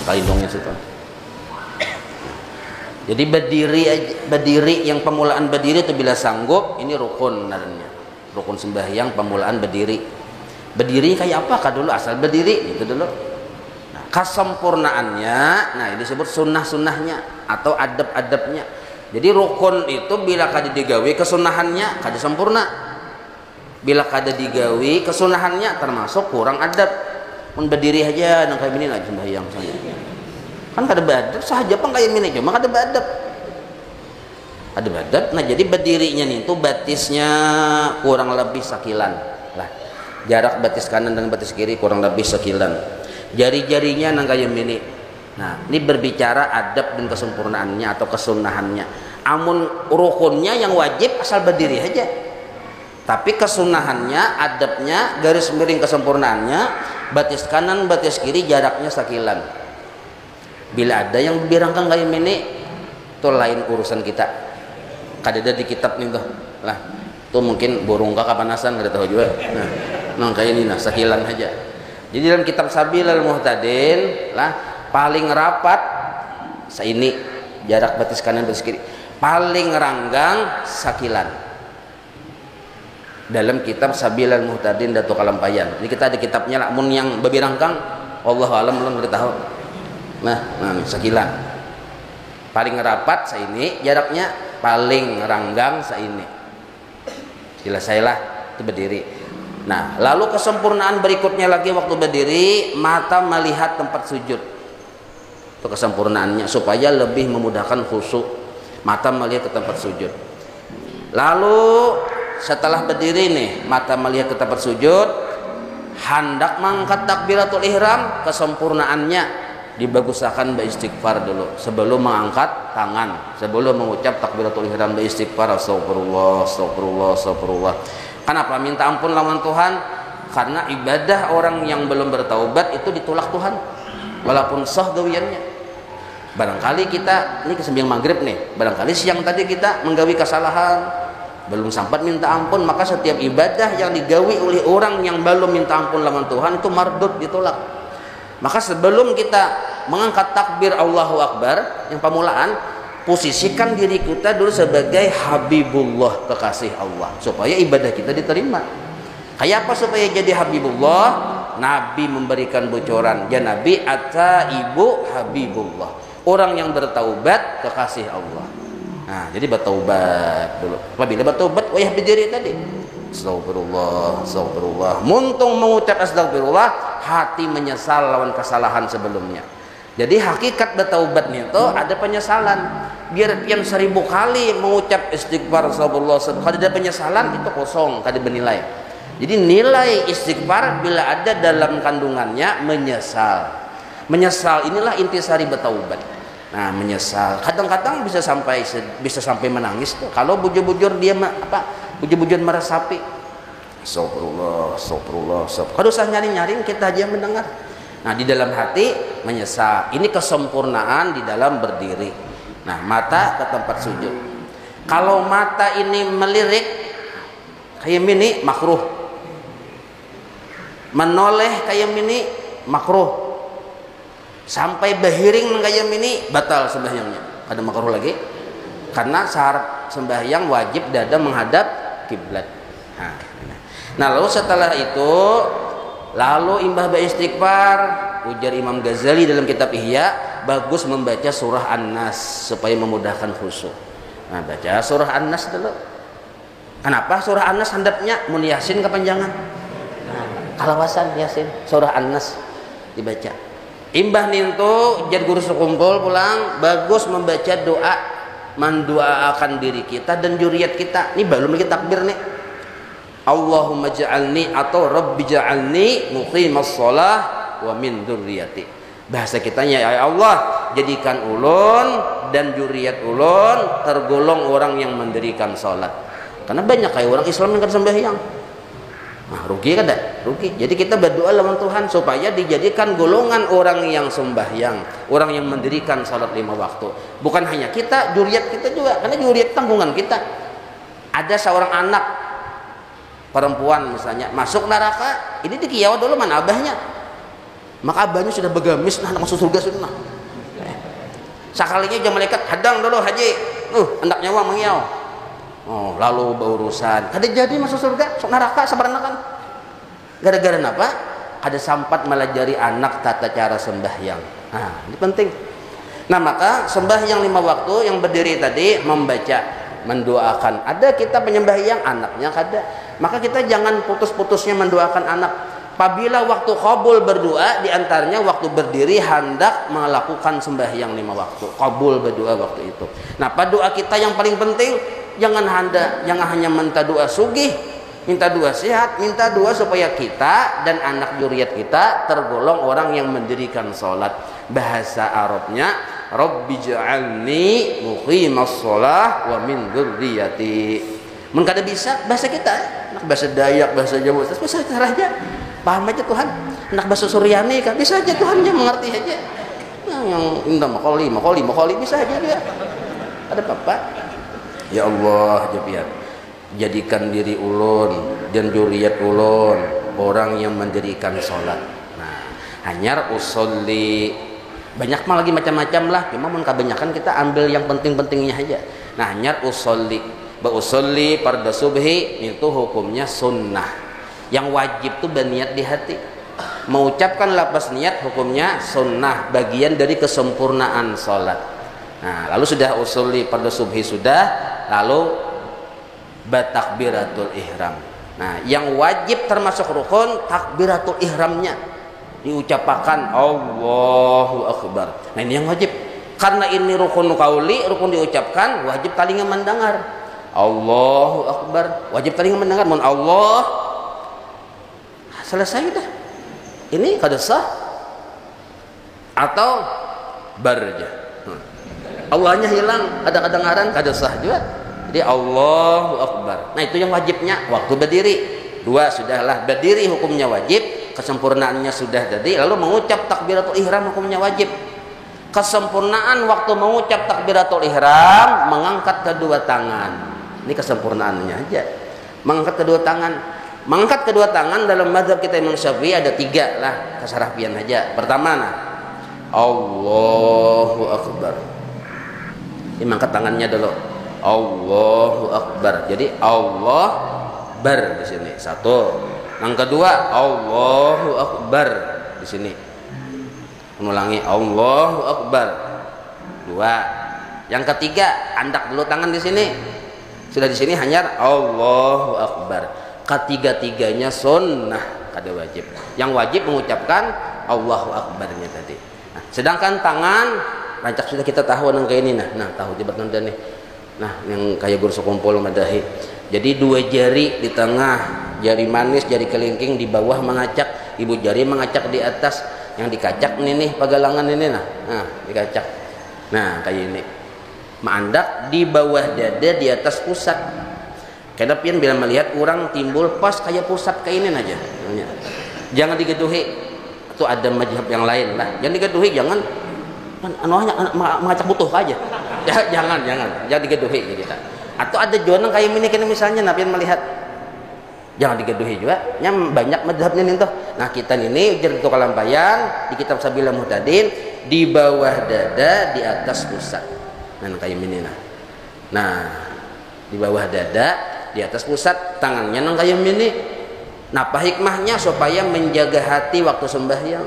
Kaidongnya situ. Jadi berdiri yang pemulaan berdiri itu bila sanggup, ini rukun namanya. Rukun sembahyang pemulaan berdiri. Berdiri kayak apakah dulu asal berdiri itu dulu. Nah, kesempurnaannya, nah ini disebut sunnah-sunnahnya atau adab-adabnya. Jadi rukun itu bila kada digawi kesunahannya kada sempurna. Bila kada digawi kesunahannya termasuk kurang adab. Mun berdiri aja nang kayak gini lah sembahyang saja. Kan kada badab sahaja pang kayak gini cuma kada badab. Ada badab. Nah, jadi berdirinya nih itu batisnya kurang lebih sekilan. Lah, jarak batis kanan dengan batis kiri kurang lebih sekilan. Jari-jarinya nang kayak gini. Nah, ini berbicara adab dan kesempurnaannya atau kesunahannya. Amun rukunnya yang wajib asal berdiri aja. Tapi kesunahannya, adabnya, garis miring kesempurnaannya, batis kanan, batis kiri jaraknya sekilan. Bila ada yang birangkang kayak ini, itu lain urusan kita. Kada ada di kitab nih tuh. Lah, itu mungkin burung kapanasan kada tahu juga. Nah, kayak ini nah sekilan aja. Jadi dalam kitab Sabilul Muhtadin lah paling rapat seini jarak batis kanan batis kiri. Paling ranggang sekilan. Dalam kitab Sabilul Muhtadin Datuk Kalampayan. Ini kita ada kitabnya lah. Mun yang babirangkang, Allahu alam belum tahu. Nah, sekilan. Paling rapat seini jaraknya, paling ranggang seini. Selesailah itu berdiri. Nah, lalu kesempurnaan berikutnya lagi waktu berdiri, mata melihat tempat sujud. Itu kesempurnaannya supaya lebih memudahkan khusyuk. Mata melihat ke tempat sujud. Lalu setelah berdiri nih, mata melihat ke tempat sujud, hendak mengangkat takbiratul ihram, kesempurnaannya dibagusakan beristighfar dulu sebelum mengangkat tangan, sebelum mengucap takbiratul ihram beristighfar, astagfirullah, astagfirullah, astagfirullah. Kenapa minta ampun lawan Tuhan? Karena ibadah orang yang belum bertaubat itu ditolak Tuhan walaupun sah gawiannya. Barangkali kita ini kesembiang maghrib nih, barangkali siang tadi kita menggawi kesalahan, belum sempat minta ampun, maka setiap ibadah yang digawi oleh orang yang belum minta ampun lawan Tuhan itu mardud, ditolak. Maka sebelum kita mengangkat takbir Allahu Akbar yang pemulaan, posisikan diri kita dulu sebagai Habibullah, kekasih Allah, supaya ibadah kita diterima. Kayak apa supaya jadi Habibullah? Nabi memberikan bocoran, ya Nabi ata ibu Habibullah, orang yang bertaubat kekasih Allah. Nah, jadi bertaubat dulu. Apabila bertaubat, wayah berdiri tadi. Astagfirullah, astagfirullah. Muntung mengucap astagfirullah, hati menyesal lawan kesalahan sebelumnya. Jadi hakikat bertaubatnya itu ada penyesalan. Biar pian 1000 kali mengucap istighfar astagfirullah, kalau ada penyesalan itu kosong, kada bernilai. Jadi nilai istighfar bila ada dalam kandungannya menyesal. Menyesal inilah intisari bertaubat. Nah, menyesal kadang-kadang bisa sampai menangis tuh kalau bujur-bujur dia bujur-bujur meresapi. Astagfirullah, astagfirullah, astagfirullah. Kalau usah nyari-nyaring, kita aja mendengar. Nah, di dalam hati menyesal. Ini kesempurnaan di dalam berdiri. Nah, mata ke tempat sujud. Kalau mata ini melirik kayak ini makruh. Menoleh kayak ini makruh. Sampai berhiring kayak ini batal sembahyangnya. Ada makruh lagi. Karena syarat sembahyang wajib dada menghadap kiblat. Nah, lalu setelah itu lalu imbah beristighfar, ujar Imam Ghazali dalam kitab Ihya, bagus membaca surah An-Nas supaya memudahkan khusyuk. Nah, baca surah An-Nas dulu. Kenapa surah An-Nas handapnya mun Yasin kepanjangan? Nah, kalawasan Yasin, surah An-Nas dibaca. Imbah nintu jad guru sekumpul pulang, bagus membaca doa mendoakan diri kita dan juriyat kita. Ini belum lagi takbir nih. Allahumma ja'alni atau Rabbi ja'alni muqimas shalah wa min dzurriyyati. Bahasa kitanya, ya Allah, jadikan ulun dan juriyat ulun tergolong orang yang mendirikan salat. Karena banyak kayak orang Islam yang kan sembahyang. Nah, rugi kan dah? Rugi. Jadi kita berdoa lawan Tuhan supaya dijadikan golongan orang yang sembahyang, orang yang mendirikan salat 5 waktu. Bukan hanya kita, juriyat kita juga, karena juriyat tanggungan kita. Ada seorang anak perempuan misalnya masuk neraka, ini dikiau dulu mana abahnya, maka abahnya sudah begamis, nah masuk surga sudah. Sekalinya jam malaikat hadang dulu haji, hendak nyawa mengiau, lalu berurusan, kada jadi masuk surga, sok neraka sabarna kan. Gara-gara apa? Ada sampat melajari anak tata cara sembahyang. Nah ini penting. Nah maka sembahyang 5 waktu yang berdiri tadi membaca, mendoakan. Ada kita penyembahyang anaknya kada, maka kita jangan putus-putusnya mendoakan anak. Apabila waktu qabul berdoa, diantaranya waktu berdiri hendak melakukan sembahyang 5 waktu. Qabul berdoa waktu itu. Nah pada doa kita yang paling penting, jangan hanya minta doa sugih, minta doa sehat, minta doa supaya kita dan anak zuriat kita tergolong orang yang mendirikan sholat. Bahasa Arabnya Rabbi ja'alni muqimas sholah wa min dzurriyyati. Mun kada bisa bahasa kita, nak bahasa Dayak, bahasa Jawa, bahasa caranya paham aja Tuhan. Nak bahasa Suryani kan bisa aja Tuhan dia mengerti aja. Nah, yang indah makoli bisa aja dia. Ada apa? Ya Allah, jabian. Jadikan diri ulun dan zuriat ulun orang yang mendirikan sholat. Nah, hanyar usolli, banyak mah lagi macam-macam lah, cuma mun kebanyakan kita ambil yang penting-pentingnya aja. Nah hanyar usolli, usolli fardu subhi itu hukumnya sunnah. Yang wajib tuh berniat di hati, mengucapkan lafaz niat hukumnya sunnah, bagian dari kesempurnaan sholat. Nah lalu sudah usolli fardu subhi sudah, lalu batakbiratul ihram. Nah yang wajib termasuk rukun takbiratul ihramnya, diucapkan Allahu Akbar. Nah ini yang wajib, karena ini rukun qauli, rukun diucapkan, wajib talinga mendengar Allahu Akbar, wajib talinga mendengar. Mun Allah selesai dah, ini kada sah atau barja, Allahnya hilang, ada kedengaran kada sah juga. Jadi Allahu Akbar. Nah itu yang wajibnya waktu berdiri. 2 sudahlah berdiri hukumnya wajib, kesempurnaannya sudah jadi, lalu mengucap takbiratul ihram hukumnya wajib. Kesempurnaan waktu mengucap takbiratul ihram, mengangkat kedua tangan. Ini kesempurnaannya aja, mengangkat kedua tangan. Mengangkat kedua tangan dalam mazhab kita Imam Syafi'i ada 3 lah, kesarapian aja. Pertama nah Allahu Akbar, ini mengangkat tangannya dulu Allahu Akbar, jadi Allah bar di sini 1. Yang kedua Allahu Akbar di sini, mengulangi Allahu Akbar 2. Yang ketiga andak dulu tangan di sini, sudah di sini hanya Allahu Akbar. Ketiga-tiganya sunnah, kada wajib. Yang wajib mengucapkan Allahu Akbarnya tadi. Nah, sedangkan tangan rancak sudah kita tahu nang kayak ini nah tahu tiba nanda nih. Nah yang kayak guru sekumpul madahi. Jadi 2 jari di tengah, jari manis, jari kelingking di bawah mengacak, ibu jari mengacak di atas. Yang dikacak nih pagalangan ini nah dikacak. Nah kayak ini. Mandak di bawah dada, di atas pusat. Kedapian bila melihat orang timbul pas kayak pusat kayak ini aja. Jangan digeduhi. Itu ada mazhab yang lain lah. Jangan digeduhi, jangan mengacak butuh aja. Jangan digeduhi kita. Atau ada jonang kayak ini misalnya napian melihat, jangan digeduhi juga. Yang banyak mazhabnya nih toh. Nah kita ini jadi kalampayan di kitab Sabilul Muhtadin, di bawah dada, di atas pusat. Nah kayak ini nah di bawah dada, di atas pusat, tangannya nang kayak ini. Napa hikmahnya? Supaya menjaga hati waktu sembahyang,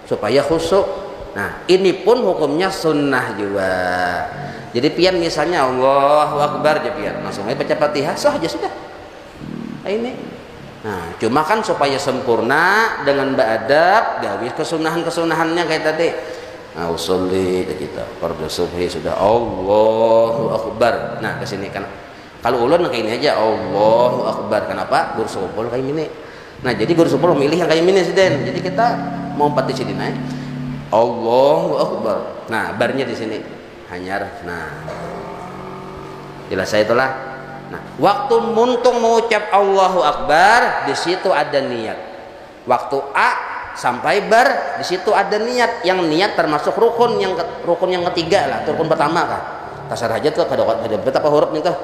supaya khusyuk. Nah ini pun hukumnya sunnah juga. Jadi pian misalnya Allahu Akbar aja pian, langsung aja baca Fatihah, sah aja sudah. Nah ini. Nah cuma kan supaya sempurna dengan beradab, gawe kesunahan-kesunahannya kayak tadi. Nah usolli kita fardu subhi sudah Allahu Akbar. Nah kesini kan kalau ulun kayak ini aja Allahu Akbar. Kenapa? Guru sekumpul kayak ini. Nah jadi guru sekumpul memilih yang kayak ini sih Den. Jadi kita mau empat di sini naik Allahu Akbar. Nah barnya di sini hanyar. Nah jelas saya itulah. Nah waktu muntung mengucap Allahu Akbar, di situ ada niat. Waktu A sampai bar, di situ ada niat. Yang niat termasuk rukun yang ketiga lah, rukun pertama kan. Kasar aja tuh kada betapa hurufnya tuh.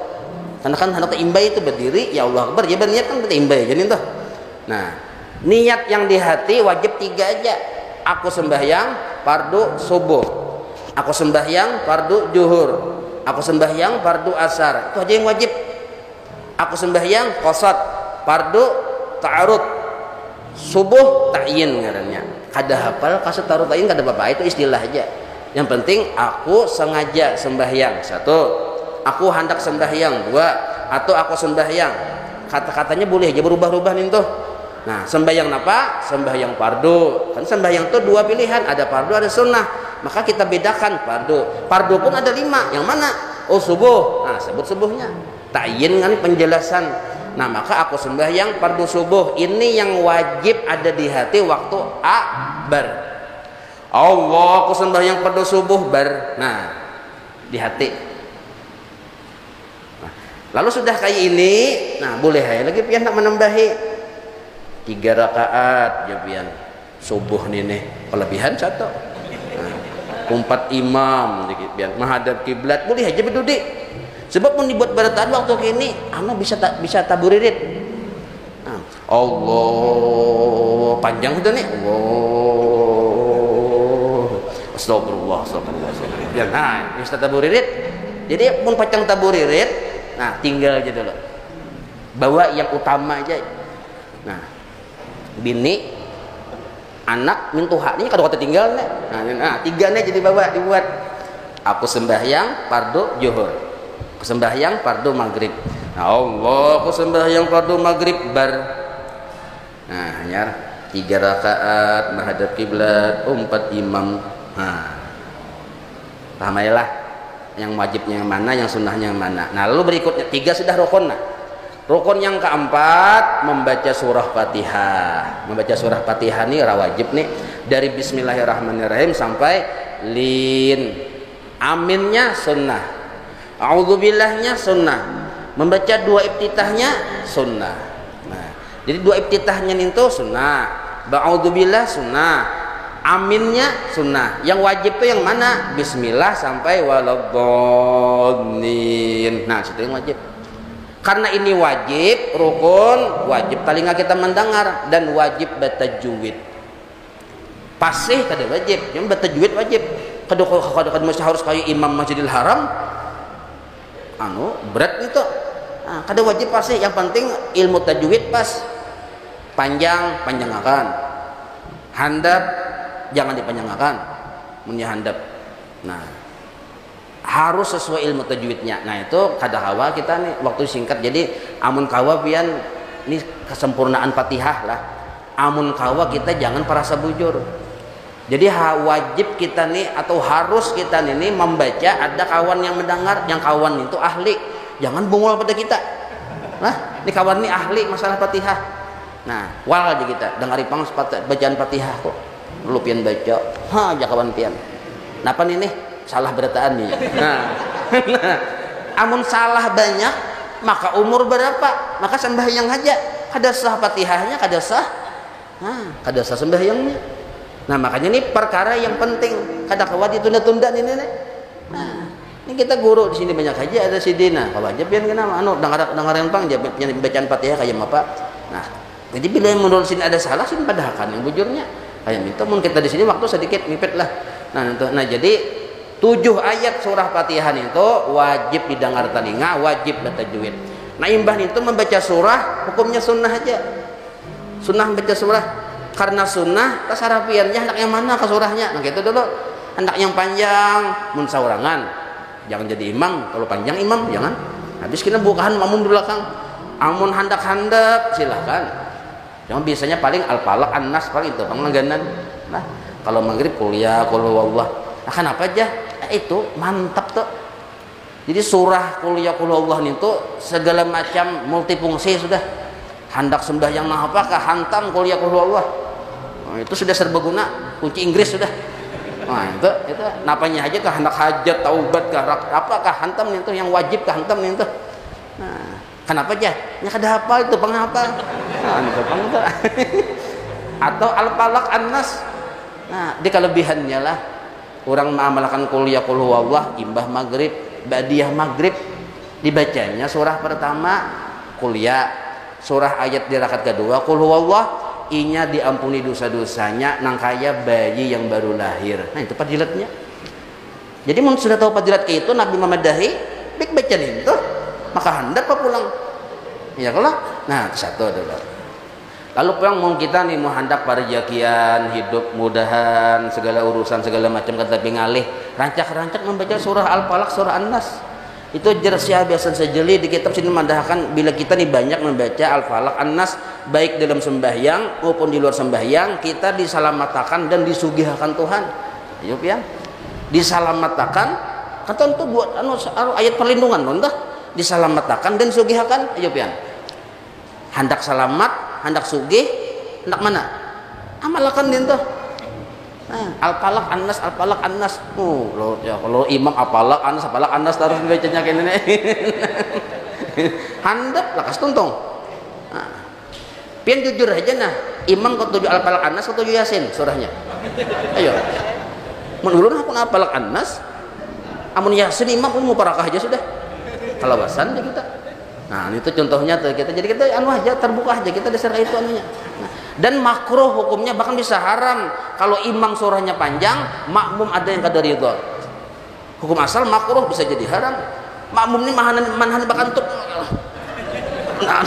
Karena kan hendak imbai itu berdiri, ya Allah Akbar, ya berniat kan berarti imbai jadi tuh. Nah, niat yang di hati wajib 3 aja. Aku sembahyang fardu subuh, aku sembahyang fardu zuhur, aku sembahyang fardu asar, itu aja yang wajib. Aku sembahyang qasad fardu ta'arud, subuh ta'yin ngarannya. Kada hafal qasad ta'arud ta'yin kada apa-apa, itu istilah aja. Yang penting aku sengaja sembahyang 1, aku hendak sembahyang 2, atau aku sembahyang. Kata-katanya boleh aja berubah-ubah nih tuh. Nah, sembahyang apa? Sembahyang fardu. Kan sembahyang tuh 2 pilihan, ada fardu ada sunnah. Maka kita bedakan fardu. Fardu pun ada 5. Yang mana? Oh, subuh. Nah, sebut subuhnya. Ta'yin kan penjelasan. Nah, maka aku sembahyang fardu subuh. Ini yang wajib ada di hati waktu bar. Allah, aku sembahyang fardu subuh bar. Nah, di hati. Nah, lalu sudah kayak ini, nah boleh ya lagi pian nak menambahi 3 rakaat ya pian subuh nih kelebihan 1. Nah, 4 imam pian menghadap kiblat boleh aja berdudi. Sebab pun dibuat barataan waktu kini ana bisa taburirit. Nah, Allah panjang sudah nih. Allah. Astagfirullah. Ya, nah, bisa taburirit. Jadi pun pacang taburirit, nah tinggal aja dulu. Bawa yang utama aja. Nah, bini, anak, mintuha ini kada kata tinggal nih. Nah, 3 nih jadi bawa dibuat. Aku sembahyang fardu zuhur, aku sembahyang fardu maghrib. Nah, Allah, aku sembahyang fardu maghrib bar. Nah, hanya 3 rakaat menghadap kiblat, 4 imam. Nah, paham ya lah. Yang wajibnya yang mana, yang sunnahnya yang mana. Nah, lalu berikutnya 3 sudah rukun. Nah, rukun yang keempat membaca surah Fatihah. Membaca surah Fatihah ini wajib nih dari Bismillahirrahmanirrahim sampai lin. Aminnya sunnah. A'udzubillahnya sunnah. Membaca 2 iftitahnya sunnah. Nah, jadi 2 iftitahnya itu sunnah. Ba'udzubillah sunnah. Aminnya sunnah. Yang wajib tuh yang mana? Bismillah sampai waladhdallin. Nah, itu yang wajib. Karena ini wajib, rukun, wajib telinga kita mendengar dan wajib batajwid. Pasih kada wajib, yang batajwid wajib. Kada mesti harus kayak imam Masjidil Haram. Berat itu. Nah, kada wajib pasih, yang penting ilmu tajwid pas. Panjang akan. Handap jangan dipanjangkan. Munya handap. Nah, harus sesuai ilmu tajwidnya. Nah, itu kada hawa kita nih waktu singkat. Jadi amun kawa pian ini kesempurnaan Fatihah lah. Amun kawa kita jangan perasa bujur. Jadi wajib kita nih atau harus kita nih membaca, ada kawan yang mendengar, yang kawan itu ahli. Jangan bungul pada kita. Nah, ini kawan ini ahli masalah Fatihah. Nah, wal aja kita dengar ipang bacaan Fatihah kok. Lu pian baca, aja kawan pian. Napa ini salah berataan nih. Nah, amun salah banyak, maka umur berapa? Maka sembahyang aja. Kada sah Fatihahnya, kada sah. Nah, kada sah sembahyangnya. Nah, makanya ini perkara yang penting. Kada kawat ditunda-tunda nih. Nah, ini kita guru di sini banyak aja ada si Dina. Kalau aja pian kenapa? Dengar yang pang bacaan Fatihah kayak apa? Nah, jadi bila menurut sini ada salah, sini padahal yang bujurnya. Kayak minta mungkin kita di sini waktu sedikit mipet lah. Nah, jadi 7 ayat surah Fatihah itu wajib didengar telinga, wajib batajwid. Nah, imbah itu membaca surah hukumnya sunnah aja. Sunnah baca surah karena sunnah tasarapiannya hendak yang mana ke surahnya. Nah, gitu dulu. Hendak yang panjang mun saurangan. Jangan jadi imam, kalau panjang imam jangan. Habis kita bukaan makmum di belakang. Amun handap-handap silahkan. Yang biasanya paling al-falaq an-nas paling itu pangangganan. Nah, kalau maghrib kuliah qul huwallah. Nah, kenapa aja? Itu mantap tuh. Jadi surah kuliah qul huwallah itu segala macam multifungsi sudah. Hendak sembahyang nah apakah hantam kuliah qul huwallah. Nah, itu sudah serbaguna, kunci Inggris sudah. Nah, itu napanya aja kah hendak hajat, taubat kah, apakah hantam itu yang wajib kah hantam itu. Nah, kenapa aja? Nya kada hafal itu penghafal. Nah, itu atau al-falaq an-nas. Nah, di kelebihannya lah orang mengamalkan kuliah qul huwallah imbah maghrib, ba'diyah maghrib. Dibacanya surah pertama kuliah, surah ayat di rakaat kedua qul huwallah, inya diampuni dosa-dosanya nang kaya bayi yang baru lahir. Nah itu fadilatnya. Jadi mun sudah tahu fadilat ke itu Nabi Muhammad dahi bik baca itu maka hendak apa pulang ya kalau nah satu adalah lalu pulang mau kita nih mau hendak parjakian hidup mudahan segala urusan segala macam kata pingalih rancak-rancak membaca surah Al-Falaq surah An-Nas itu jersiah biasa sejeli di kitab sini mandahkan bila kita nih banyak membaca Al-Falaq An-Nas baik dalam sembahyang maupun di luar sembahyang kita diselamatkan dan disugihakan Tuhan. Ayo pian diselamatkan kan tentu buat ayat perlindungan non diselamatkan dan sugihakan. Ayo pian hendak selamat hendak sugih hendak mana amalkan itu Al-Falaq An-Nas Al-Falaq An-Nas lo ya kalau imam Al-Falaq An-Nas Al-Falaq An-Nas terus bacanya kayak ini hendak lakas tuntung pian jujur aja nah imam kau tujuh Al-Falaq An-Nas kau tujuh Yasin surahnya. Ayo menurun aku Al-Falaq An-Nas amun Yasin imam mau parakah aja sudah kalawasan aja kita. Nah itu contohnya tuh kita jadi kita anu aja terbuka aja kita dasar itu anunya. Nah, dan makruh hukumnya bahkan bisa haram kalau imam surahnya panjang makmum ada yang kada ridho. Hukum asal makruh bisa jadi haram. Makmum ini manhan bahkan tuh nah,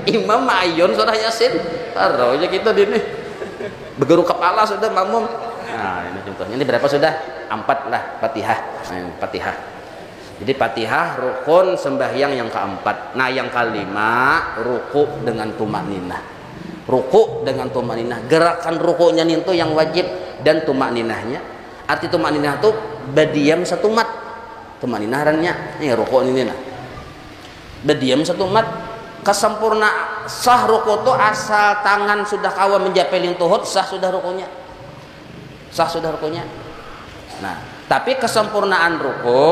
imam ma'ayon surah Yasin taruh aja kita dini begeru kepala sudah makmum. Nah ini contohnya ini berapa sudah 4 lah Fatihah. Fatihah jadi Fatihah rukun sembahyang yang keempat. Nah yang kelima ruku dengan tumakninah. Ruku dengan tumakninah gerakan rukunya itu yang wajib dan tumakninahnya arti tumakninah itu badiam satu mat tumakninah rannya ini ruku ini nah badiam satu mat kesempurna sah ruku itu asal tangan sudah kawa mencapai lintuhut sah sudah rukunya. Nah tapi kesempurnaan ruku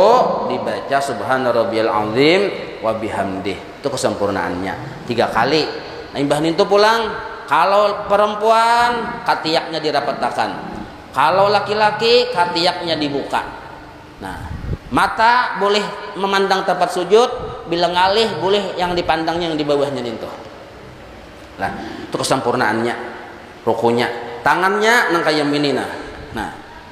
dibaca subhana rabbiyal azim wa bihamdih itu kesempurnaannya 3 kali. Nah imbah itu pulang kalau perempuan katiaknya dirapatakan kalau laki-laki katiaknya dibuka. Nah mata boleh memandang tempat sujud bila ngalih boleh yang dipandangnya yang di bawahnya itu. Nah itu kesempurnaannya rukunya. Tangannya nang kaya mini nah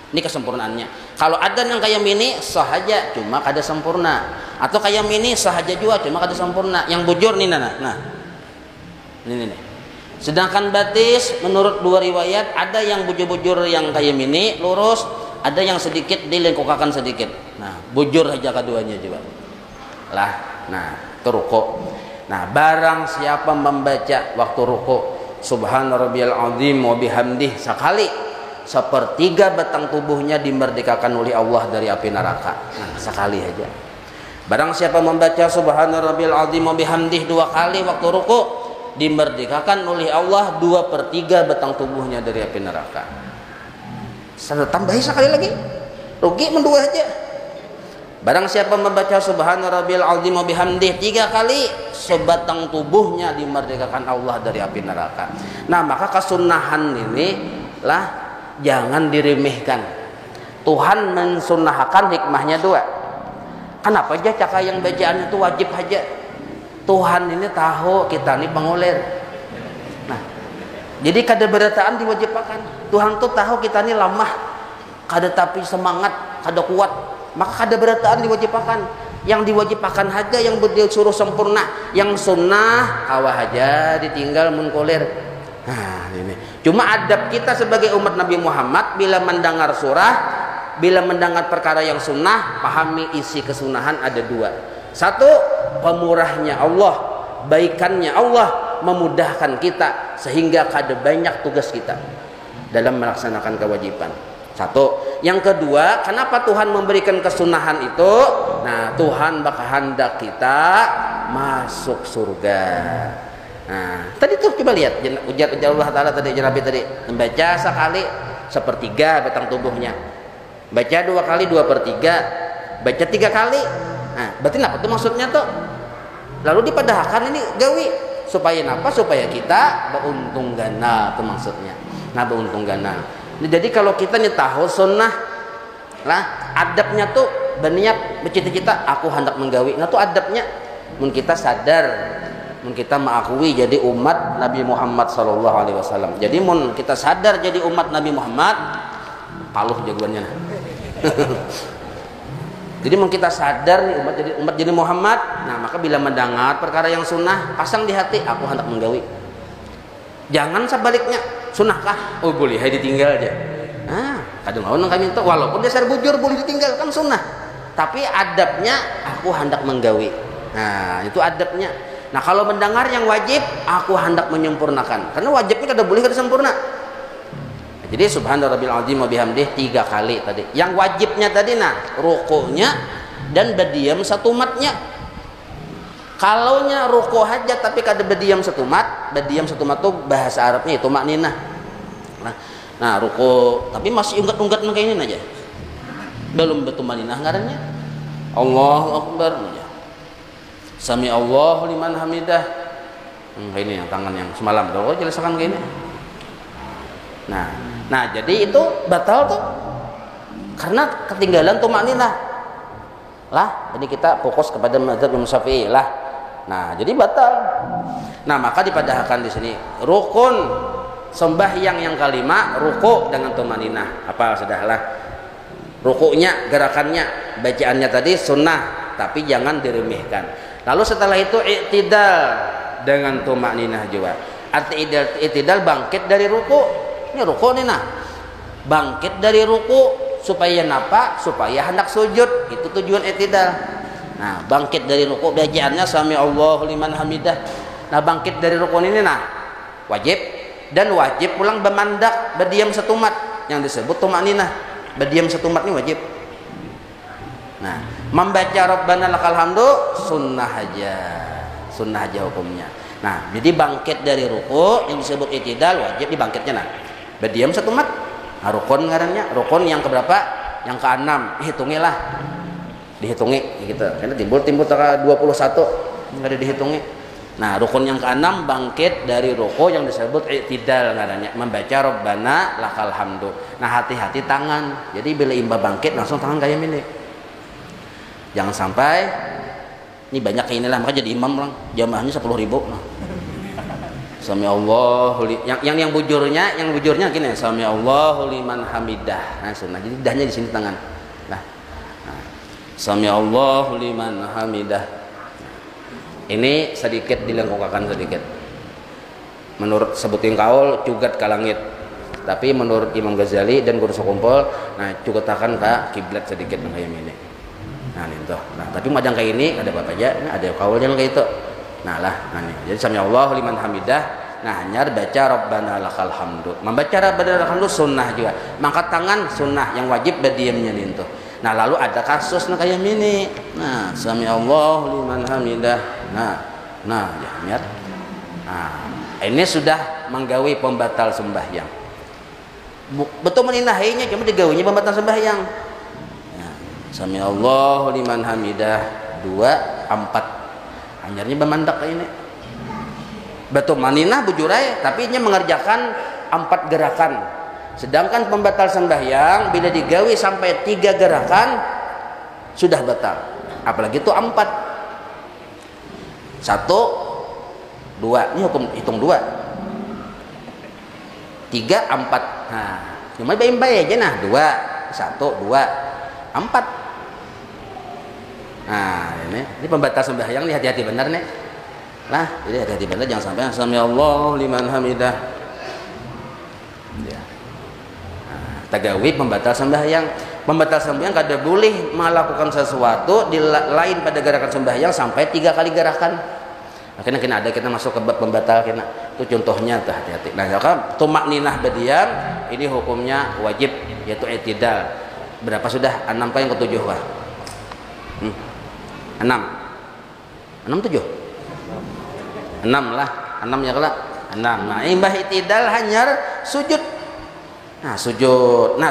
ini kesempurnaannya. Kalau ada yang kayak mini sah aja cuma kada sempurna atau kayak mini sah aja juga cuma kada sempurna yang bujur nih nah ini sedangkan batis menurut 2 riwayat ada yang bujur-bujur yang kayak mini lurus ada yang sedikit dilengkokakan sedikit. Nah bujur aja keduanya juga lah. Nah itu ruku. Nah barang siapa membaca waktu ruku subhana rabbiyal azim wa bihamdih sekali 1/3 batang tubuhnya dimerdekakan oleh Allah dari api neraka. Nah, sekali aja. Barang siapa membaca subhana rabbil azim wa bihamdih 2 kali waktu ruku dimerdekakan oleh Allah 2/3 batang tubuhnya dari api neraka. Saya tambahi sekali lagi. Rugi mendua aja. Barang siapa membaca subhana rabbil azim wa bihamdih 3 kali sebatang tubuhnya dimerdekakan Allah dari api neraka. Nah, maka kesunahan ini lah jangan diremehkan. Tuhan mensunahkan hikmahnya 2. Kenapa aja caka yang bacaan itu wajib aja? Tuhan ini tahu kita ini pengulir. Nah, jadi kada berataan diwajibkan. Tuhan tuh tahu kita ini lemah, kada tapi semangat, kada kuat. Maka kada berataan diwajibkan. Yang diwajibkan aja yang disuruh sempurna, yang sunnah awah aja ditinggal munkulir. Nah, ini. Cuma adab kita sebagai umat Nabi Muhammad bila mendengar surah, bila mendengar perkara yang sunnah, pahami isi kesunahan ada 2. 1, pemurahnya Allah, baikannya Allah memudahkan kita sehingga kada banyak tugas kita dalam melaksanakan kewajiban. 1. Yang kedua, kenapa Tuhan memberikan kesunahan itu? Nah, Tuhan bakal hendak kita masuk surga. Nah, tadi tuh coba lihat ujar Allah Ta'ala tadi Nabi tadi membaca sekali 1/3 batang tubuhnya, baca 2 kali 2/3, baca 3 kali. Nah, berarti apa tuh maksudnya tuh? Lalu dipadahkan ini gawi supaya apa? Supaya kita beruntung gana itu maksudnya. Nah, beruntung gana. Jadi kalau kita nih tahu sunnah lah adabnya tuh berniat bercita-cita aku hendak menggawi. Nah itu adabnya mun kita sadar, mun kita mengakui jadi umat Nabi Muhammad sallallahu alaihi wasallam. Jadi mun kita sadar jadi umat Nabi Muhammad, paluh jagoannya. Jadi mun kita sadar nih umat jadi Muhammad, nah maka bila mendengar perkara yang sunnah, pasang di hati aku hendak menggawi. Jangan sebaliknya, sunnahkah? Oh boleh, hai ditinggal aja. Ah, kadang-kadang kami itu walaupun dasar bujur boleh ditinggal kan sunnah. Tapi adabnya aku hendak menggawi. Nah, itu adabnya. Nah, kalau mendengar yang wajib, aku hendak menyempurnakan. Karena wajibnya kada boleh kada sempurna. Jadi subhana rabbil azim wa bihamdih 3 kali tadi. Yang wajibnya tadi rukuknya dan berdiam satu matnya. Kalaunya ruku aja tapi kada berdiam satu mat tuh bahasa Arabnya itu makninah. Nah, ruku tapi masih unggat-unggat kayak ini aja. Belum betul makninah ngarannya. Allahu akbar aja. Sami Allahu liman hamidah. Ini yang tangan yang semalam kalau jelaskan kayak ini. Nah, jadi itu batal tuh karena ketinggalan tumakninah lah. Jadi kita fokus kepada mazhab Imam Syafi'i lah. Nah, jadi batal. Nah, maka dipadahkan di sini rukun sembahyang yang kelima ruku dengan tumakninah. Apa sudahlah. Rukuknya, gerakannya, bacaannya tadi sunnah, tapi jangan diremehkan. Lalu setelah itu i'tidal dengan tumakninah juga. Arti i'tidal bangkit dari ruku. Ini ruku nih bangkit dari ruku supaya napa? Supaya hendak sujud. Itu tujuan i'tidal. Nah, bangkit dari ruku bacaannya sami Allahu liman hamidah. Nah, bangkit dari ruku ini wajib dan wajib pulang bermandak berdiam satu mat yang disebut tumakninah. Berdiam satu mat ini wajib. Nah, membaca Rabbana lakal hamdu sunnah aja hukumnya. Nah, jadi bangkit dari ruku yang disebut i'tidal wajib dibangkitnya berdiam satu mat. Nah, rukun ngarannya, rukun yang keberapa? Yang ke-6. Hitungilah. Dihitungi gitu. Karena timbul tanggal 21 enggak ada dihitungi. Nah, rukun yang ke-6 bangkit dari ruku yang disebut i'tidal ngarannya, membaca Rabbana lakal hamdu. Nah, hati-hati tangan. Jadi bila imam bangkit langsung tangan kayak ini. Jangan sampai ini banyak kayak inilah maka jadi imam lang jamaahnya 10.000. Sami Allahu yang bujurnya gini, sami Allahu liman hamidah. Nah, sunnah. Jadi dahnya di sini tangan. Nah. Sami Allahu liman hamidah. Ini sedikit dilengkungkan sedikit. Menurut sebutin kaul cugat ka langit. Tapi menurut Imam Ghazali dan guru sekumpul, cugatakan ke kiblat sedikit kayak ini. Nah, itu. Nah, tapi macam kayak ini ada apa aja? Ada kaulnya kayak itu. Nah nih. Jadi sami Allahu liman hamidah. Nah, hanya baca Rabbana lakal hamdu. Membaca Rabbana lakal hamdu sunnah juga. Mangkat tangan sunnah, yang wajib berdiamnya itu. Nah, lalu ada kasus kayak ini. Nah, sami Allahu liman hamidah. Nah, ya. Nah, ini sudah menggawi pembatal sembahyang. Betul meninahinya cuma digawinya pembatal sembahyang. Nah, sami Allahu liman hamidah 2 4. Hanyarnya bermandak kayak ini. Betul maninah bujurai, tapi ini mengerjakan 4 gerakan. Sedangkan pembatal sembahyang bila digawi sampai 3 gerakan sudah batal. Apalagi itu 4. 1 2. Ini hukum hitung 2. 3 4. Nah, cuma baik-baik aja 2 1 2 4. Nah, ini pembatal sembahyang nih, hati-hati benar nih. Nah, jadi hati-hati benar jangan sampai sami Allahu liman hamidah. Ya. Nah, tagawi pembatal sembahyang. Pembatal sembahyang kada boleh melakukan sesuatu di lain pada gerakan sembahyang sampai 3 kali gerakan. Akhirnya kena ada kita masuk ke bab pembatal kena. Itu contohnya tuh hati-hati. Nah, maka tumakninah berdiam ini hukumnya wajib yaitu i'tidal. Berapa sudah? 6 yang ke-7 Pak? 6 7 6 lah 6 ya kelak 6. Nah, imbah i'tidal hanyar sujud. Nah,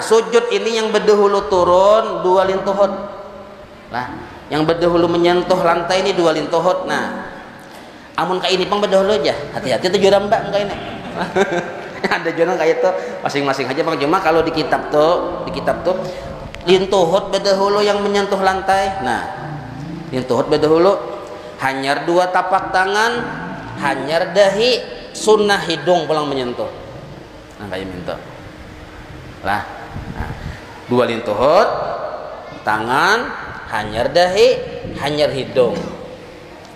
sujud ini yang berdahulu turun 2 lintuhut lah, yang berdahulu menyentuh lantai ini 2 lintuhut. Nah, amun kayak ini pang berdahulu aja, hati-hati tuh jurang mbak kayak ini. Ada jurang kayak itu masing-masing aja bang. Cuma kalau di kitab tuh lintuhut bedahulu yang menyentuh lantai. Nah, lintuhut bedahulu, hanyar 2 tapak tangan, hanyar dahi, sunnah hidung pulang menyentuh. Nah, kayak minta lah. Nah, 2 lintuhut tangan, hanyar dahi, hanyar hidung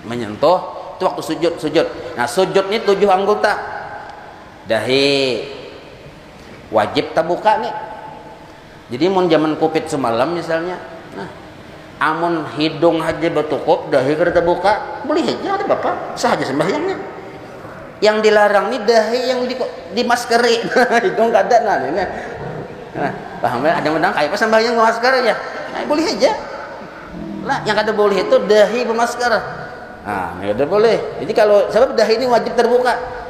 menyentuh itu waktu sujud. Nah, sujud ini 7 anggota. Dahi wajib terbuka nih. Jadi mun zaman Covid semalam misalnya, nah, amun hidung aja bertukup, dahi kada terbuka, boleh aja ada bapak, sah aja sembahyangnya. Yang dilarang nih dahi yang dimaskeri, hidung kada. Nah, ini, nah, paham ya? Ada menang kayak pas sembahyang masker aja, nah, boleh aja. Lah, yang kada boleh itu dahi bermasker. Nah, kada boleh. Jadi kalau sebab dahi ini wajib terbuka.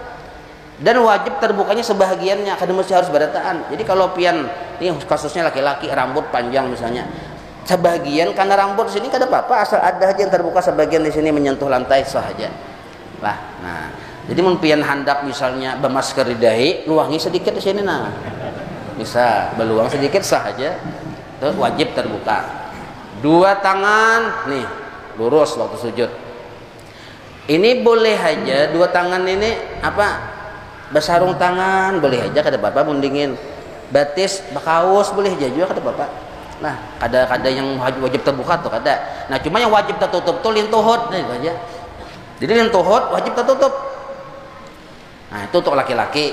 Dan wajib terbukanya sebahagiannya, kada mesti harus berataan. Jadi kalau pian ini kasusnya laki-laki rambut panjang misalnya, sebagian karena rambut di sini kada apa-apa, asal ada aja yang terbuka sebagian di sini menyentuh lantai sah aja. Lah, nah, jadi mun pian handak misalnya bermasker di dahi, luangi sedikit di sini nah. Bisa beluang sedikit sah aja. Itu wajib terbuka. 2 tangan nih lurus waktu sujud. Ini boleh aja 2 tangan ini apa? Bersarung tangan boleh aja kada apa-apa, mendingin batis bakaus boleh aja juga kada apa-apa. Nah, ada yang wajib terbuka tuh kada. Nah, cuma yang wajib tertutup tuh lintuhut nih aja. Jadi lintuhut wajib tertutup. Nah, itu untuk laki-laki,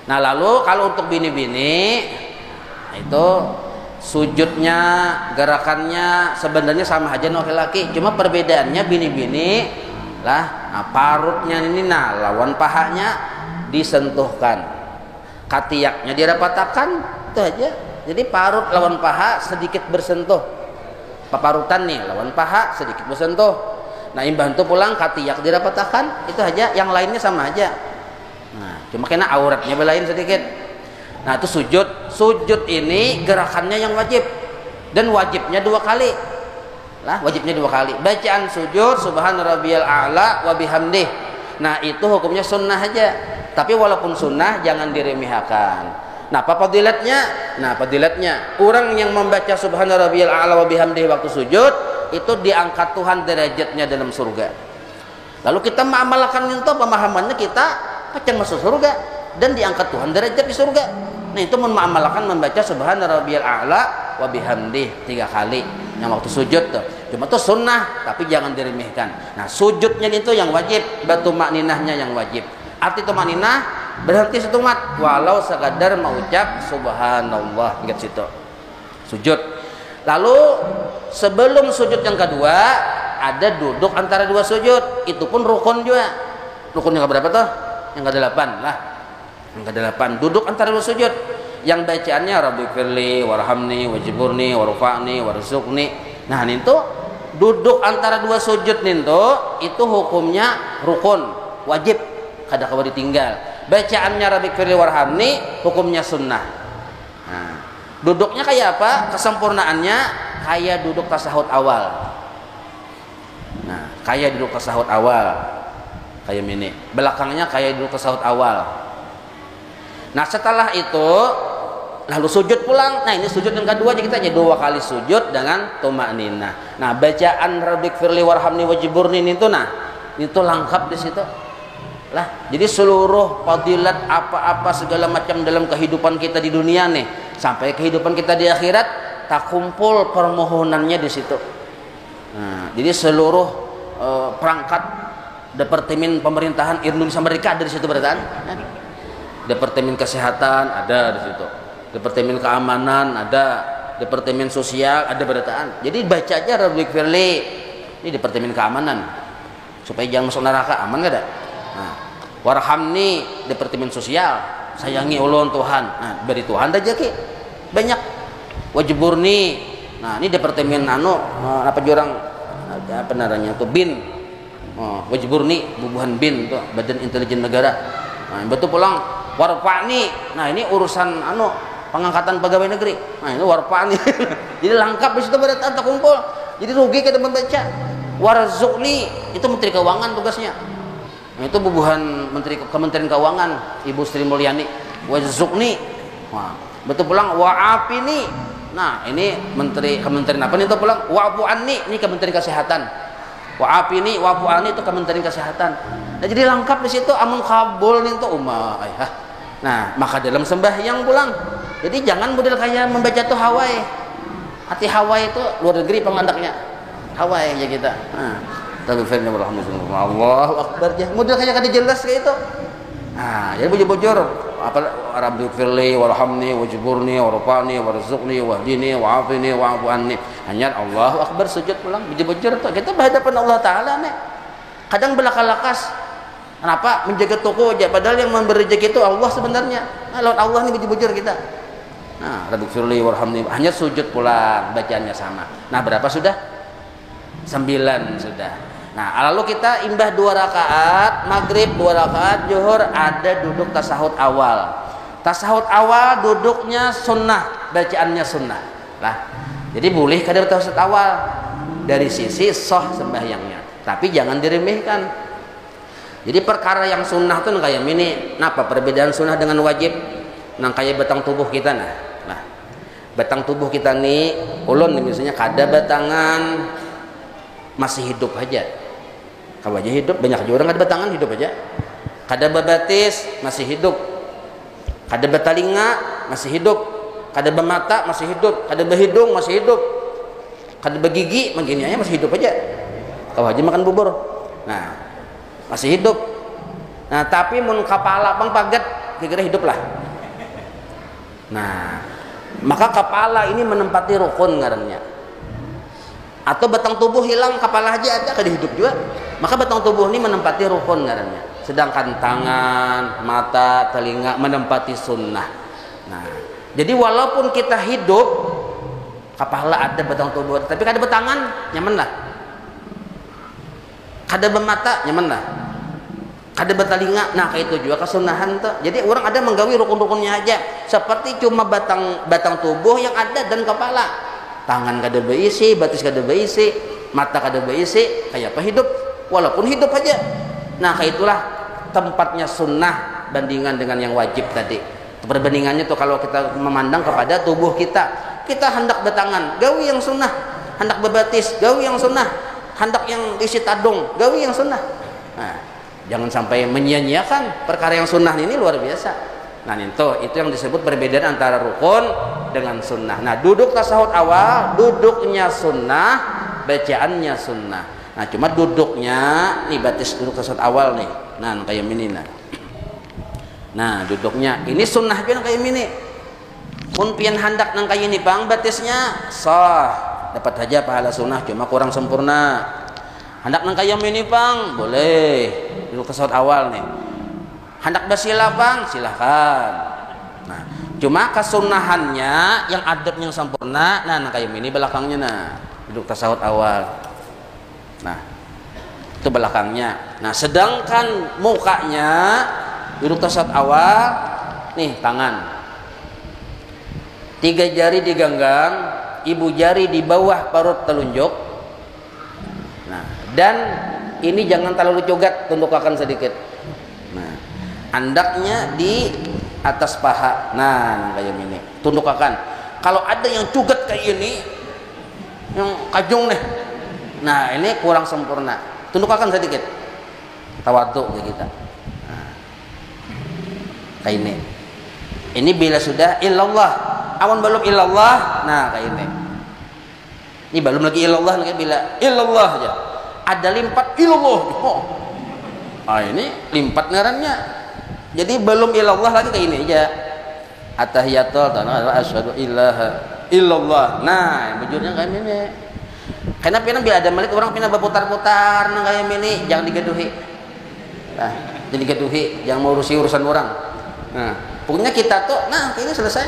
Nah, lalu kalau untuk bini-bini itu sujudnya, gerakannya sebenarnya sama aja dengan laki-laki, cuma perbedaannya bini-bini lah, nah, parutnya ini nah lawan pahanya disentuhkan, katiaknya dirapatakan, itu aja. Jadi parut lawan paha sedikit bersentuh, paparutan nih lawan paha sedikit bersentuh. Nah, imbah itu pulang katiak dirapatakan, itu aja. Yang lainnya sama aja. Nah, cuma kena auratnya belain sedikit. Nah, itu sujud ini gerakannya yang wajib, dan wajibnya 2 kali. Lah, wajibnya 2 kali. Bacaan sujud subhana rabbiyal a'la wa bihamdih. Nah, itu hukumnya sunnah aja. Tapi walaupun sunnah jangan diremehkan. Nah, apa fadilatnya? Nah, fadilatnya orang yang membaca subhana rabbiyal a'la wa bihamdih waktu sujud itu diangkat Tuhan derajatnya dalam surga. Lalu kita mengamalkan itu, pemahamannya kita akan masuk surga dan diangkat Tuhan derajat di surga. Nah, itu mengamalkan membaca subhana rabbiyal a'la wa bihamdih 3 kali yang waktu sujud tuh. Cuma itu sunnah tapi jangan diremehkan. Nah, sujudnya itu yang wajib, batu makninahnya yang wajib. Arti tumakninah berhenti setumat walau sekadar mengucap subhanallah, ingat situ. Sujud. Lalu sebelum sujud yang kedua ada duduk antara 2 sujud, itu pun rukun juga. Rukun yang berapa tuh? Yang ke-8 lah. Yang ke-8 duduk antara 2 sujud. Yang bacaannya rabbighfirli warhamni wajburni warfa'ni warzuqni. Nah, itu duduk antara 2 sujud itu hukumnya rukun, wajib, kada kawa ditinggal. Bacaannya rabbighfirli warhamni hukumnya sunnah. Nah, duduknya kayak apa? Kesempurnaannya kayak duduk tasahud awal. Nah, kayak duduk tasahud awal. Kayak ini. Belakangnya kayak duduk tasahud awal. Nah, setelah itu lalu sujud pulang. Nah, ini sujud yang kedua aja kita aja 2 kali sujud dengan tumakninah. Nah, bacaan rabbighfirli warhamni wajburni itu nah, itu lengkap di situ. Lah, jadi seluruh fadilat apa-apa segala macam dalam kehidupan kita di dunia nih sampai kehidupan kita di akhirat tak kumpul permohonannya di situ. Nah, jadi seluruh perangkat departemen pemerintahan Indonesia mereka ada di situ berataan. Departemen kesehatan ada di situ. Departemen keamanan ada, departemen sosial ada berataan. Jadi baca aja rabbighfirli. Ini departemen keamanan supaya jangan masuk neraka, aman enggak ada? Nah, warhamni departemen sosial, sayangi ulun Tuhan. Nah, beri Tuhan aja ki. Banyak. Wajburni. Nah, ini departemen apa jurang apa namanya tuh bin. Wajburni bubuhan bin tuh Badan Intelijen Negara. Nah, betul pulang warfa'ni. Nah, ini urusan pengangkatan pegawai negeri. Nah, ini warfa'ni. Jadi lengkap di situ pada tak kumpul. Jadi rugi kita membaca. Warzuqni itu Menteri Keuangan tugasnya. Nah, itu bubuhan Kementerian Keuangan Ibu Sri Mulyani. Warzuqni. Nah, betul pulang wa'afini. Nah, ini kementerian apa nih itu pulang? Wa'fu anni, ini kementerian kesehatan. Wa'afini, wa'fu anni itu kementerian kesehatan. Nah, jadi lengkap di situ amun kabul nih itu Nah, maka dalam sembahyang pulang. Jadi jangan model kayak membaca tuh Hawaii. Hati Hawaii itu luar negeri pengandaknya. Hawaii aja kita. Nah, tapi firman Allahu Akbar aja. Model kayak kada jelas kayak itu. Nah, jadi bujur-bujur apa Rabbi firli warhamni wajburni warfa'ni warzuqni wahdini wa'afini wa'fu anni. Hanya Allahu Akbar sujud pulang bujur-bujur tuh. Kita berhadapan Allah taala nih. Kadang belaka-lakas. Kenapa? Menjaga toko aja padahal yang memberi rezeki itu Allah sebenarnya. Nah, lewat Allah nih bujur-bujur kita. Nah, Rabbi firli warhamni hanya sujud pulang bacaannya sama. Nah, berapa sudah? 9 sudah. Nah, lalu kita imbah 2 rakaat, maghrib 2 rakaat, zuhur ada duduk tasahud awal. Tasahud awal duduknya sunnah, bacaannya sunnah. Lah, jadi boleh kadar tasahud awal dari sisi sah sembahyangnya, tapi jangan diremehkan. Jadi perkara yang sunnah tuh kayak ini, apa perbedaan sunnah dengan wajib? Nang kayak batang tubuh kita nah, batang tubuh kita nih, ulun nih misalnya kada batangan masih hidup aja. Kalau aja hidup, banyak juga orang kada batangan hidup aja. Kada babatis masih hidup. Kada batalinga masih hidup. Kada bamata masih hidup. Kada bahidung masih hidup. Kada begigi begini aja masih hidup aja. Kalau aja makan bubur. Nah, masih hidup. Nah, tapi mun kepala pang paget kira-kira hidup lah. Nah, maka kepala ini menempati rukun ngarannya. Atau batang tubuh hilang, kepala aja ada kada hidup juga. Maka batang tubuh ini menempati rukun ngarannya. Sedangkan tangan, mata, telinga menempati sunnah. Nah, jadi walaupun kita hidup, kepala ada batang tubuh, tapi kada betangan, nyaman lah. Kada bermata, nyaman lah. Kada bertelinga, nah kayak itu juga kesunahan tuh. Jadi orang ada menggawi rukun-rukunnya aja. Seperti cuma batang tubuh yang ada dan kepala. Tangan kada berisi, batis kada berisi, mata kada berisi, kayak apa hidup? Walaupun hidup aja. Nah, kayak itulah tempatnya sunnah bandingan dengan yang wajib tadi. Perbandingannya tuh kalau kita memandang kepada tubuh kita, kita hendak bertangan, gawi yang sunnah. Hendak berbatis, gawi yang sunnah. Hendak yang isi tadung, gawi yang sunnah. Nah, jangan sampai menyia-nyiakan perkara yang sunnah ini luar biasa. Nah, itu yang disebut perbedaan antara rukun dengan sunnah. Nah, duduk tasahud awal, duduknya sunnah, bacaannya sunnah. Nah, cuma duduknya nih batis duduk tasawuf awal nih. Nah, kayak ini nah, duduknya ini sunnah pian kayak ini. Mun pian handak nang kayak ini bang batisnya sah. Dapat aja pahala sunnah cuma kurang sempurna. Handak nang kayak ini bang boleh duduk tasawuf awal nih. Handak basila bang silahkan. Nah, cuma kesunahannya yang adab yang sempurna. Nah, kayak ini belakangnya nah duduk tasawuf awal. Nah, itu belakangnya. Nah, sedangkan mukanya duduk tasawuf awal, nih tangan. 3 jari digenggam, ibu jari di bawah perut telunjuk. Nah, dan ini jangan terlalu cogat, tundukkan sedikit. Nah, andaknya di atas paha. Nah, kayak ini. Tundukkan. Kalau ada yang cogat kayak ini, yang kajung nih. Nah, ini kurang sempurna. Tundukkan sedikit. Tawadhu kita. Nah, kayak ini. Ini bila sudah illallah. Awan belum illallah. Nah, kayak ini. Ini belum lagi illallah, lagi bila illallah aja. Ada limpat illallah. Oh. Ah, ini limpat ngarannya. Jadi belum illallah lagi kayak ini aja. At-tahiyatul asyhadu ilaha illallah. Nah, bujurnya kayak ini. Karena bila ada malik orang pina berputar-putar nang kayak ini jangan digaduhi. Nah, jadi digaduhi, jangan mau urusan orang. Nah, pokoknya kita tuh nah ini selesai.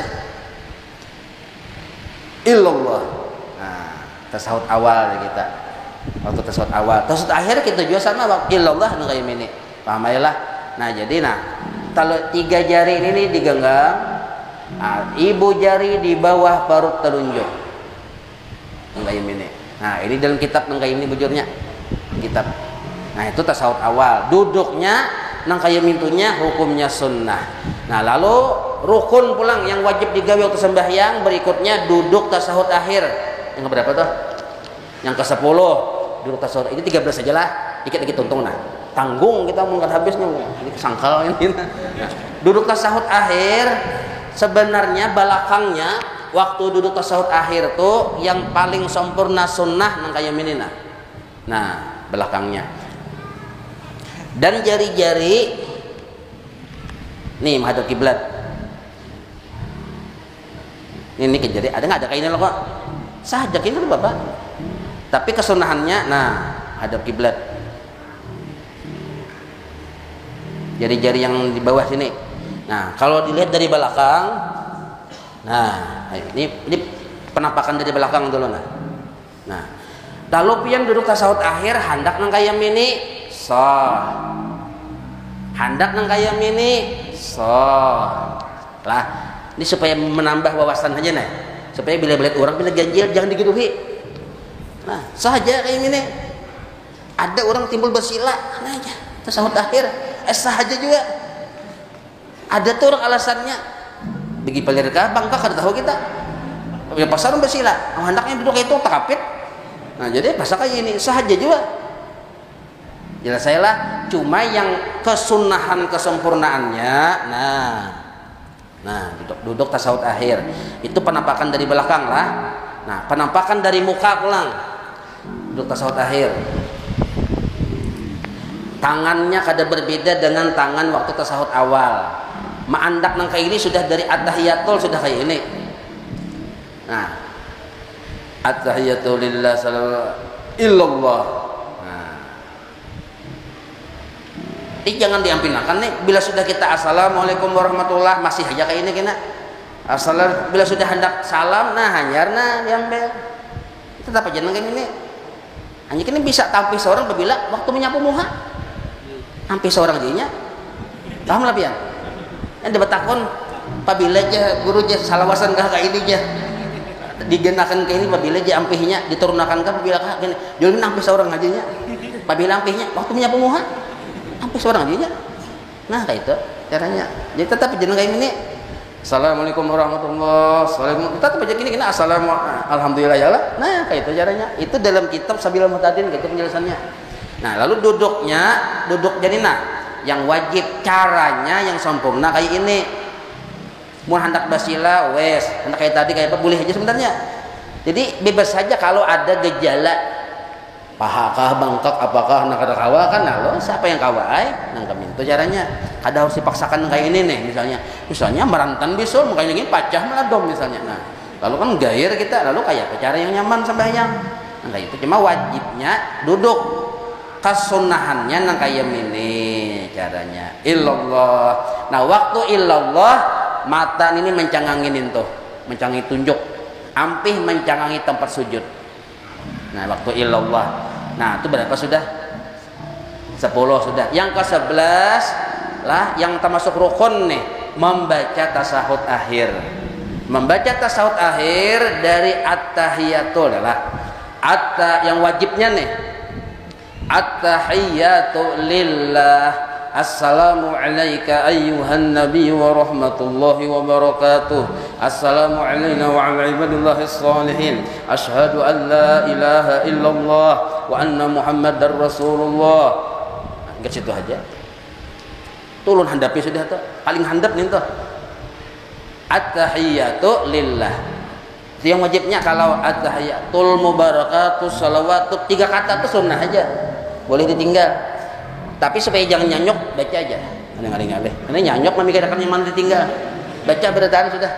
Illallah. Nah, tasawuf awal kita. Waktu tasawuf awal, tasawuf akhir kita juga sama illallah nang kayak ini. Paham lah. Nah, jadi kalau 3 jari ini digenggam, nah, ibu jari di bawah perut telunjuk. Nang kayak ini. Nah, ini dalam kitab nang kayak ini bujurnya. Kitab. Nah, itu tasawuf awal. Duduknya nang kayak mintunya hukumnya sunnah. Nah, lalu rukun pulang yang wajib digawe waktu sembahyang berikutnya duduk tasahud akhir. Yang keberapa tuh? Yang ke-10 duduk tasahud. Ini 13 saja lah. Dikit-dikit untung nah. Tanggung kita mau habisnya. Ini kesangkal ini. Nah, duduk tasahud akhir sebenarnya belakangnya waktu duduk tasahud akhir tuh yang paling sempurna sunnah nang kaya minina. Nah, belakangnya. Dan jari-jari nih menghadap kiblat. Ini kejadian ada nggak ada kainnya loh kok? Saja kainnya tuh bapak. Tapi kesunahannya, nah hadap kiblat. Jari-jari yang di bawah sini. Nah kalau dilihat dari belakang, nah ini penampakan dari belakang dulu nah. Nah lalu pian duduk tasawuf akhir hendak nang kaya mini sah. Hendak nang kaya mini lah ini supaya menambah wawasan aja nih supaya bila orang bila ganjil jangan digituhi. Nah saja kayak gini ada orang timbul bersila nah aja tasawuf akhir saja juga ada tuh orang alasannya bagi pelirka bangka kada tahu kita ya pasar bersila hendaknya duduk itu takapit. Nah jadi pasal kayak ini saja juga jelas saya lah cuma yang kesunahan kesempurnaannya nah duduk tasawuf akhir itu penampakan dari belakang lah. Nah penampakan dari muka pulang duduk tasawuf akhir tangannya kada berbeda dengan tangan waktu tasawuf awal ma'andak nang kayak ini sudah dari at-tahiyatul sudah kayak ini. Nah at-tahiyatul lillah sallallahu illallah. Ini jangan diampinakan nih bila sudah kita assalamualaikum warahmatullah masih aja kayak ini kena assalam bila sudah hendak salam nah hanyar nah diambil tetap aja kayak ini hanya kini bisa tampil seorang apabila waktu menyapu muha tampil seorang jadinya paham lah pian yang debatakon apabila aja guru aja salawasan kah kayak ini aja digenakan kayak ini apabila aja ampihnya diturunkan kah apabila kah gini jadi nampil seorang aja nya apabila ampihnya waktu menyapu muha sampai seorang aja. Nah kayak itu caranya. Jadi tetap jeneng kayak ini. Assalamualaikum warahmatullahi wabarakatuh. Tetap aja gini kena assalamualaikum alhamdulillah ya lah. Nah kayak itu caranya. Itu dalam kitab Sabilul Muhtadin gitu penjelasannya. Nah lalu duduk jadi nah yang wajib caranya yang sempurna kayak ini. Mau hendak basila wes hendak kayak tadi kayak apa boleh aja sebenarnya. Jadi bebas saja kalau ada gejala pahakah bangkok apakah nak ada kawa kan nah lo siapa yang kawa nang kami itu caranya kada harus dipaksakan kayak ini nih misalnya merantan bisul makanya ini pacah meladom misalnya nah lalu kan gair kita lalu kayak cara yang nyaman sembahyang nah kayak itu cuma wajibnya duduk kesunahannya nang kayak ini caranya illallah. Nah waktu illallah mata ini mencangangin tuh mencangi tunjuk ampih mencangangi tempat sujud. Nah waktu illallah nah itu berapa sudah 10 sudah yang ke-11 lah yang termasuk rukun nih membaca tasahud akhir dari at-tahiyatul lah yang wajibnya nih at-tahiyatu lillah assalamu alayka ayyuhan nabi wa rahmatullahi wa barakatuh assalamu alayna wa ala ibadillahis salihin asyhadu an la ilaha illallah wa anna muhammadar rasulullah. Enggak situ aja turun handapi sudah tuh paling handap nih tuh at-tahiyatu lillah itu yang wajibnya. Kalau at-tahiyatul mubarakatus salawatu 3 kata tuh sunnah aja boleh ditinggal tapi supaya jangan nyanyok baca aja ini nyanyok memikirkan yang mana ditinggal baca bertahan sudah.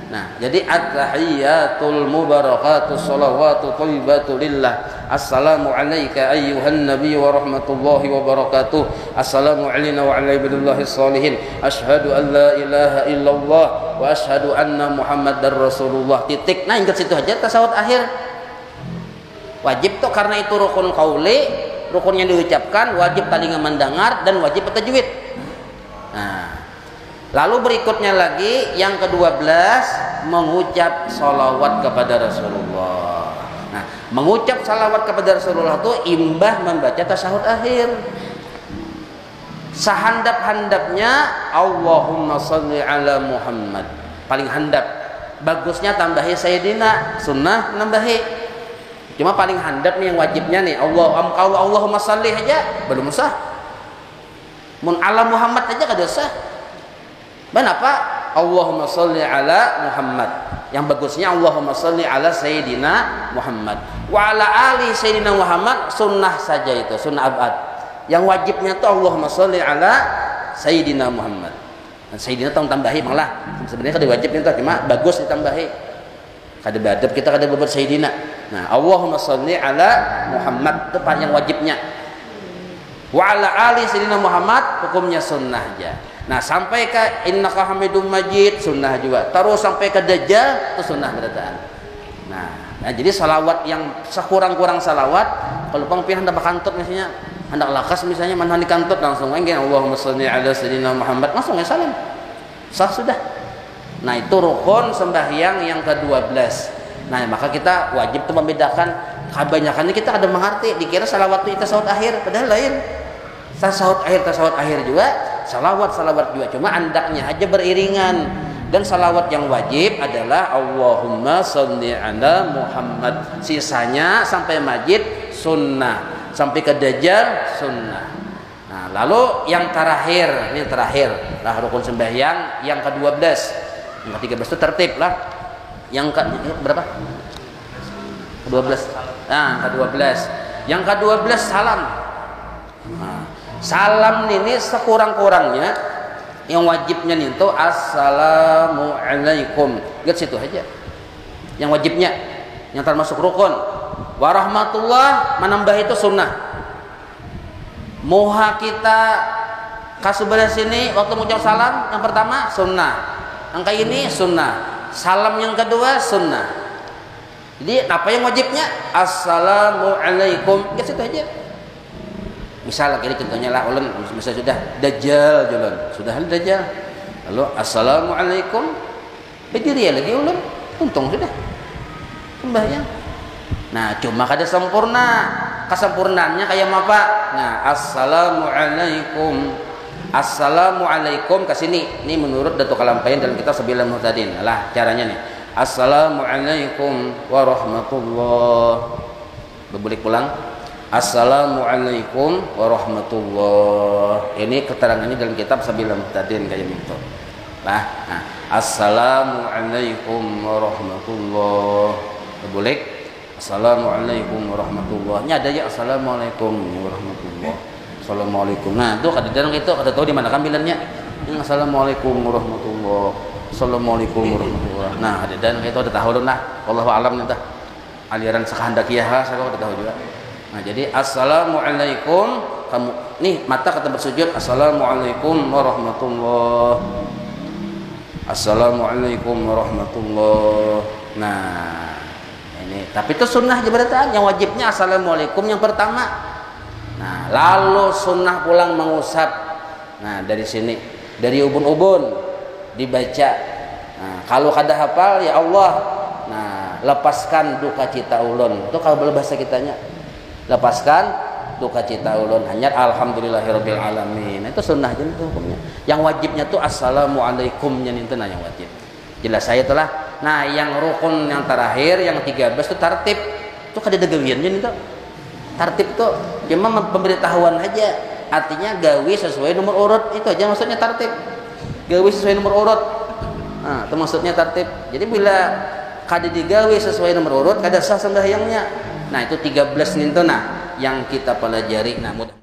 Nah jadi at-tahiyatul mubarakatus salawatu thayyibatu lillah assalamu alayka ayyuhan nabi wa rahmatullahi wa barakatuh assalamu alayna wa ala ibadillahis salihin asyhadu an la ilaha illallah wa asyhadu anna muhammadar rasulullah titik. Nah ingat situ aja tasawuf akhir wajib tuh karena itu rukun qauli rukunnya diucapkan wajib telinga mendengar dan wajib bertajwid. Nah lalu berikutnya lagi yang ke-12 mengucap salawat kepada Rasulullah. Nah mengucap salawat kepada Rasulullah itu imbah membaca tasahud akhir Sahandap-handapnya Allahumma sholli ala Muhammad, paling handap. Bagusnya tambahi Sayyidina, sunnah nambahi. Cuma paling handap nih yang wajibnya nih Allahumma sholli aja belum sah. Mun ala Muhammad aja kada sah. Kenapa? Allahumma sholli ala Muhammad. Yang bagusnya Allahumma sholli ala Sayyidina Muhammad. Wa ala ali Sayyidina Muhammad sunnah saja itu, sunnah abad. Yang wajibnya tuh Allahumma sholli ala Sayyidina Muhammad. Dan Sayyidina tong tambahi malah. Sebenarnya kada wajib itu, cuma bagus ditambahi. Kada badab kita kada berbuat Sayyidina. Nah, Allahumma sholli ala Muhammad itu yang wajibnya. Wa ala ali Sayyidina Muhammad hukumnya sunnah aja. Nah, sampai ke innaka hamidum majid sunnah juga. Terus sampai ke dajjal itu sunnah berataan. Nah, jadi salawat yang sekurang-kurang salawat, kalau pangpihan hendak bakantut misalnya, hendak lakas misalnya manhan di kantut langsung engge Allahumma sholli ala sayyidina Muhammad, langsung ya salam. Sah sudah. Nah, itu rukun sembahyang yang ke-12. Nah, maka kita wajib tuh membedakan. Kebanyakannya kita ada mengerti, dikira salawat itu tasawuf akhir, padahal lain. Tasawuf akhir juga salawat juga, cuma andaknya aja beriringan. Dan salawat yang wajib adalah Allahumma sholli ala Muhammad, sisanya sampai majid sunnah, sampai ke dajjal sunnah. Nah, lalu yang terakhir, ini terakhir lah rukun sembahyang yang ke-12. Yang ke-13 itu tertib lah. Yang ke berapa? Ke-12. Nah, ke-12. Yang ke-12 salam. Nah, salam ini sekurang-kurangnya yang wajibnya itu assalamualaikum. Lihat situ aja. Yang wajibnya, yang termasuk rukun. Warahmatullah menambah itu sunnah. Moha kita kasubadah sini waktu mengucap salam yang pertama sunnah. Angka ini sunnah. Salam yang kedua sunnah. Jadi apa yang wajibnya? Assalamualaikum. Lihat situ aja. Misal ini contohnya lah ulun misalnya sudah dajjal jalan, sudah dajjal. Lalu assalamualaikum. Berdiri lagi ulun, untung sudah. Sembahyang. Nah, cuma kada sempurna. Kesempurnaannya kayak apa? Nah, assalamualaikum. Assalamualaikum ke sini. Ini menurut Datuk Kalampayan dalam kitab Sabilul Muhtadin. Lah caranya nih. Assalamualaikum warahmatullahi. Boleh pulang. Assalamualaikum warahmatullahi. Ini keterangannya dalam kitab Sabilul Muhtadin kayak gitu. Nah, assalamualaikum warahmatullahi. Boleh. Assalamualaikum warahmatullahi. Ini ada ya assalamualaikum warahmatullahi. Assalamualaikum. Nah, itu kada dalam itu kada tahu di mana kambilannya. Assalamualaikum warahmatullahi. Assalamualaikum warahmatullahi. Nah, ada dan itu ada tahu lah. Wallahu alam nih tah. Aliran sakahandakiyah saya kada tahu juga. Nah, jadi assalamualaikum, kamu nih mata kata bersujud assalamualaikum warahmatullahi. Assalamualaikum warahmatullahi. Nah, ini tapi itu sunnah jabatan, yang wajibnya assalamualaikum yang pertama. Nah, lalu sunnah pulang mengusap. Nah, dari sini dari ubun-ubun dibaca. Nah, kalau kada hafal ya Allah. Nah, lepaskan duka cita ulun. Itu kalau bahasa kitanya. Lepaskan duka cita ulun hanya alhamdulillahirabbil alamin. Itu sunnah aja itu hukumnya. Yang wajibnya tuh assalamualaikum nya itu nah yang wajib. Jelas saya itulah. Nah, yang rukun yang terakhir yang 13 itu tartib. Itu kada ada gawiannya itu. Tartib tuh cuma pemberitahuan aja. Artinya gawi sesuai nomor urut, itu aja maksudnya tartib. Gawi sesuai nomor urut. Nah, itu maksudnya tartib. Jadi bila kada digawi sesuai nomor urut kada sah sembahyangnya. Nah, itu 13 itu nah yang kita pelajari. Nah, mudah